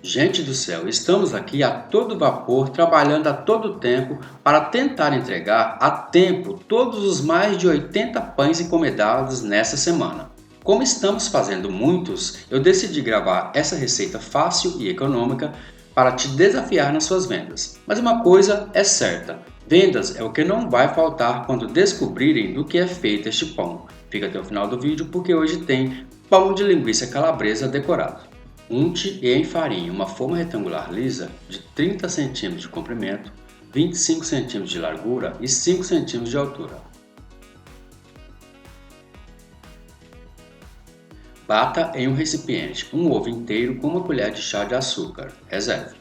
Gente do céu, estamos aqui a todo vapor, trabalhando a todo tempo para tentar entregar a tempo todos os mais de 80 pães encomendados nessa semana. Como estamos fazendo muitos, eu decidi gravar essa receita fácil e econômica para te desafiar nas suas vendas. Mas uma coisa é certa: vendas é o que não vai faltar quando descobrirem do que é feito este pão. Fica até o final do vídeo porque hoje tem pão de linguiça calabresa decorado. Unte e enfarinhe uma forma retangular lisa de 30 cm de comprimento, 25 cm de largura e 5 cm de altura. Bata em um recipiente um ovo inteiro com uma colher de chá de açúcar. Reserve.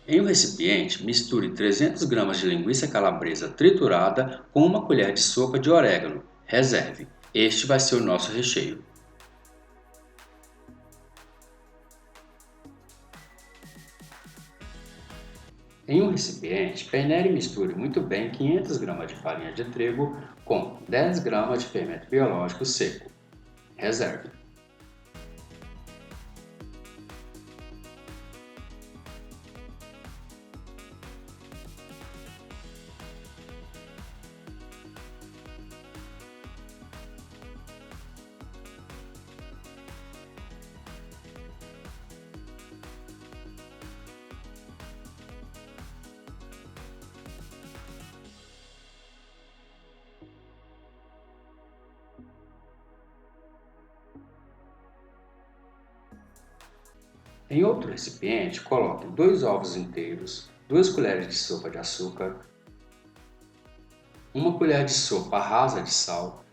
Em um recipiente, misture 300 gramas de linguiça calabresa triturada com uma colher de sopa de orégano. Reserve. Este vai ser o nosso recheio. Em um recipiente, peneire e misture muito bem 500 gramas de farinha de trigo com 10 gramas de fermento biológico seco. Reserve. Em outro recipiente, coloque 2 ovos inteiros, 2 colheres de sopa de açúcar, uma colher de sopa rasa de sal,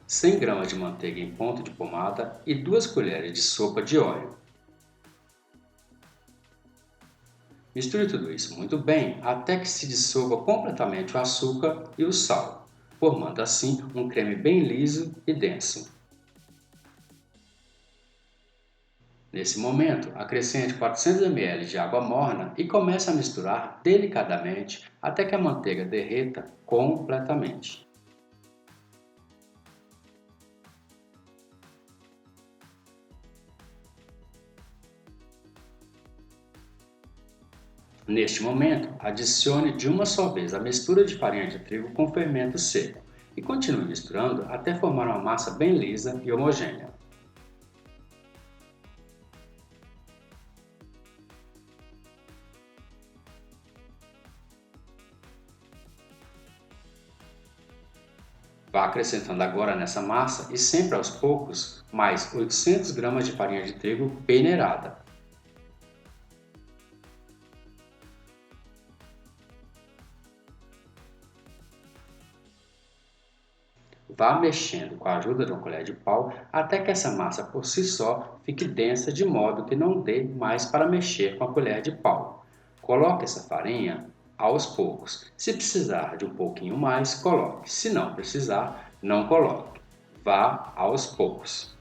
100 gramas de manteiga em ponto de pomada e 2 colheres de sopa de óleo. Misture tudo isso muito bem até que se dissolva completamente o açúcar e o sal, formando assim um creme bem liso e denso. Nesse momento, acrescente 400 ml de água morna e comece a misturar delicadamente até que a manteiga derreta completamente. Neste momento, adicione de uma só vez a mistura de farinha de trigo com fermento seco e continue misturando até formar uma massa bem lisa e homogênea. Vá acrescentando agora nessa massa e sempre aos poucos mais 800 gramas de farinha de trigo peneirada. Vá mexendo com a ajuda de uma colher de pau até que essa massa por si só fique densa de modo que não dê mais para mexer com a colher de pau. Coloque essa farinha aos poucos. Se precisar de um pouquinho mais, coloque. Se não precisar, não coloque. Vá aos poucos.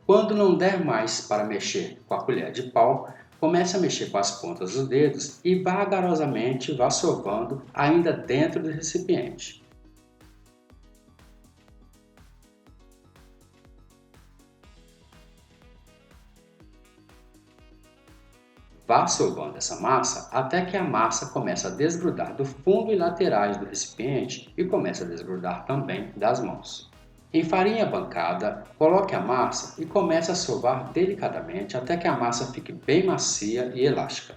Quando não der mais para mexer com a colher de pau, comece a mexer com as pontas dos dedos e vagarosamente vá sovando ainda dentro do recipiente. Vá sovando essa massa até que a massa comece a desgrudar do fundo e laterais do recipiente e comece a desgrudar também das mãos. Em farinha bancada, coloque a massa e comece a sovar delicadamente até que a massa fique bem macia e elástica.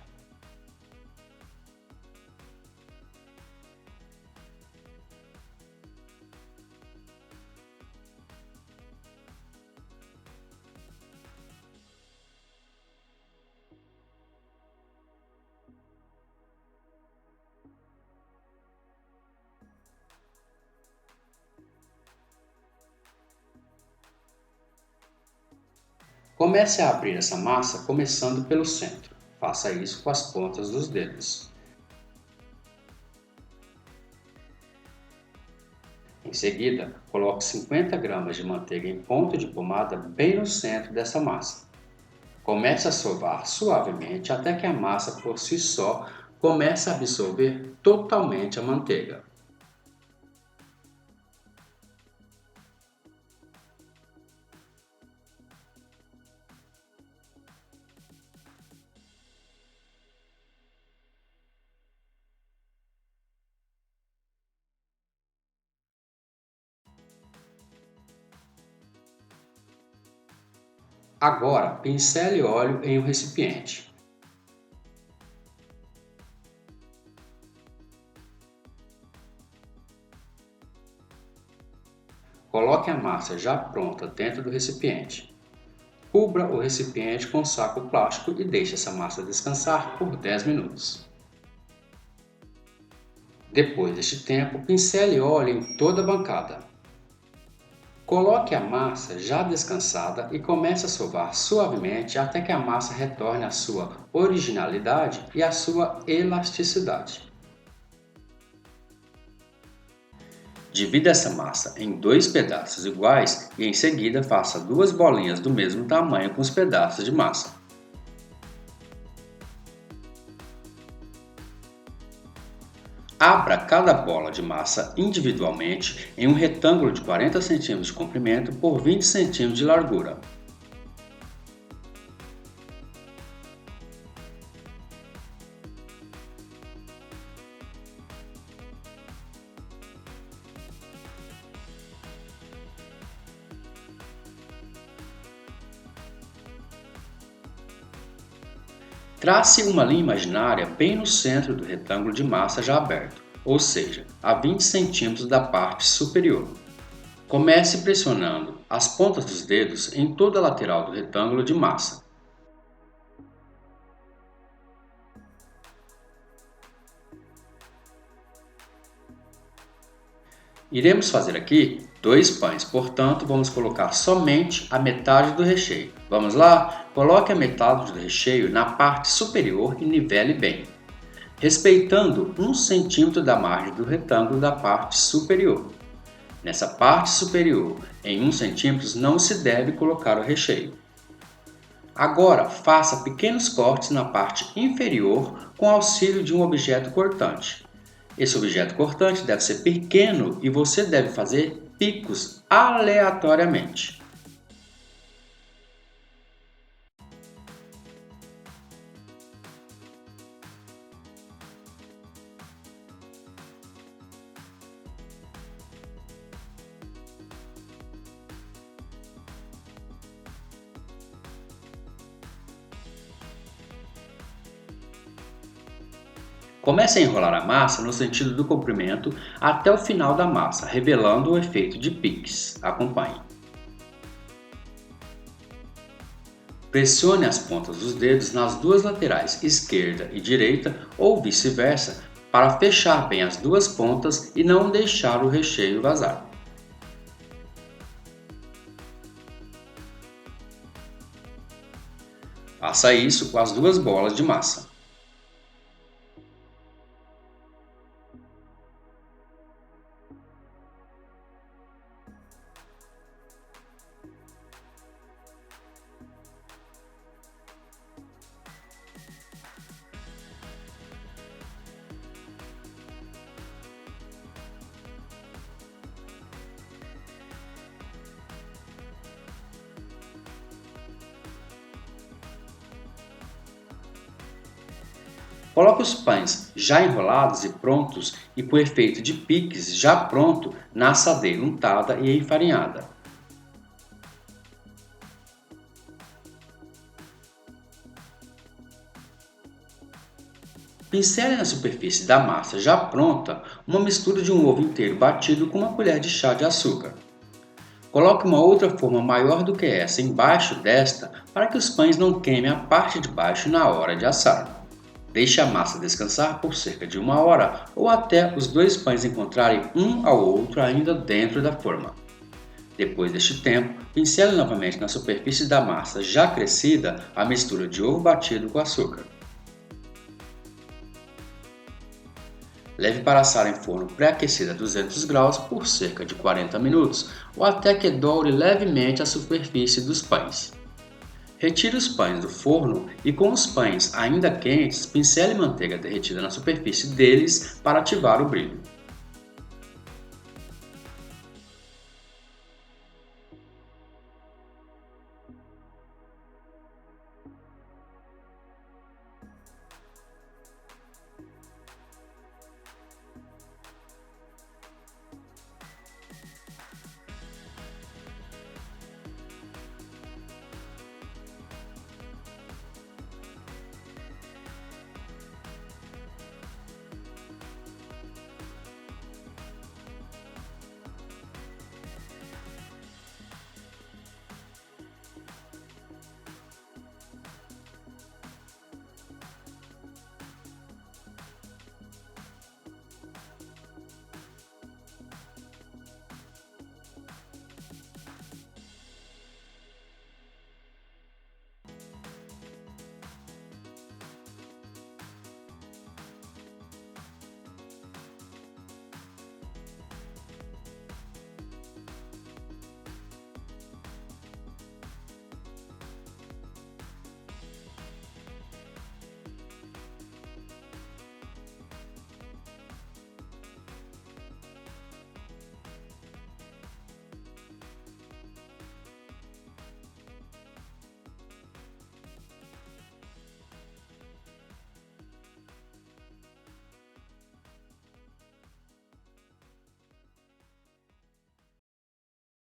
Comece a abrir essa massa começando pelo centro. Faça isso com as pontas dos dedos. Em seguida, coloque 50 gramas de manteiga em ponto de pomada bem no centro dessa massa. Comece a sovar suavemente até que a massa por si só comece a absorver totalmente a manteiga. Agora, pincele óleo em um recipiente. Coloque a massa já pronta dentro do recipiente. Cubra o recipiente com saco plástico e deixe essa massa descansar por 10 minutos. Depois deste tempo, pincele óleo em toda a bancada. Coloque a massa já descansada e comece a sovar suavemente até que a massa retorne à sua originalidade e à sua elasticidade. Divida essa massa em 2 pedaços iguais e em seguida faça 2 bolinhas do mesmo tamanho com os pedaços de massa. Abra cada bola de massa individualmente em um retângulo de 40 cm de comprimento por 20 cm de largura. Trace uma linha imaginária bem no centro do retângulo de massa já aberto, ou seja, a 20 cm da parte superior. Comece pressionando as pontas dos dedos em toda a lateral do retângulo de massa. Iremos fazer aqui 2 pães, portanto vamos colocar somente a metade do recheio. Vamos lá? Coloque a metade do recheio na parte superior e nivele bem, respeitando 1 cm da margem do retângulo da parte superior. Nessa parte superior, em 1 cm, não se deve colocar o recheio. Agora, faça pequenos cortes na parte inferior com auxílio de um objeto cortante. Esse objeto cortante deve ser pequeno e você deve fazer picos aleatoriamente. Comece a enrolar a massa no sentido do comprimento até o final da massa, revelando o efeito de piques. Acompanhe. Pressione as pontas dos dedos nas duas laterais, esquerda e direita, ou vice-versa, para fechar bem as duas pontas e não deixar o recheio vazar. Faça isso com as duas bolas de massa. Coloque os pães já enrolados e prontos e com efeito de piques já pronto na assadeira untada e enfarinhada. Pincele na superfície da massa já pronta uma mistura de um ovo inteiro batido com uma colher de chá de açúcar. Coloque uma outra forma maior do que essa embaixo desta para que os pães não queimem a parte de baixo na hora de assar. Deixe a massa descansar por cerca de 1 hora ou até os dois pães encontrarem um ao outro ainda dentro da forma. Depois deste tempo, pincele novamente na superfície da massa já crescida a mistura de ovo batido com açúcar. Leve para assar em forno pré-aquecido a 200 graus por cerca de 40 minutos ou até que doure levemente a superfície dos pães. Retire os pães do forno e, com os pães ainda quentes, pincele manteiga derretida na superfície deles para ativar o brilho.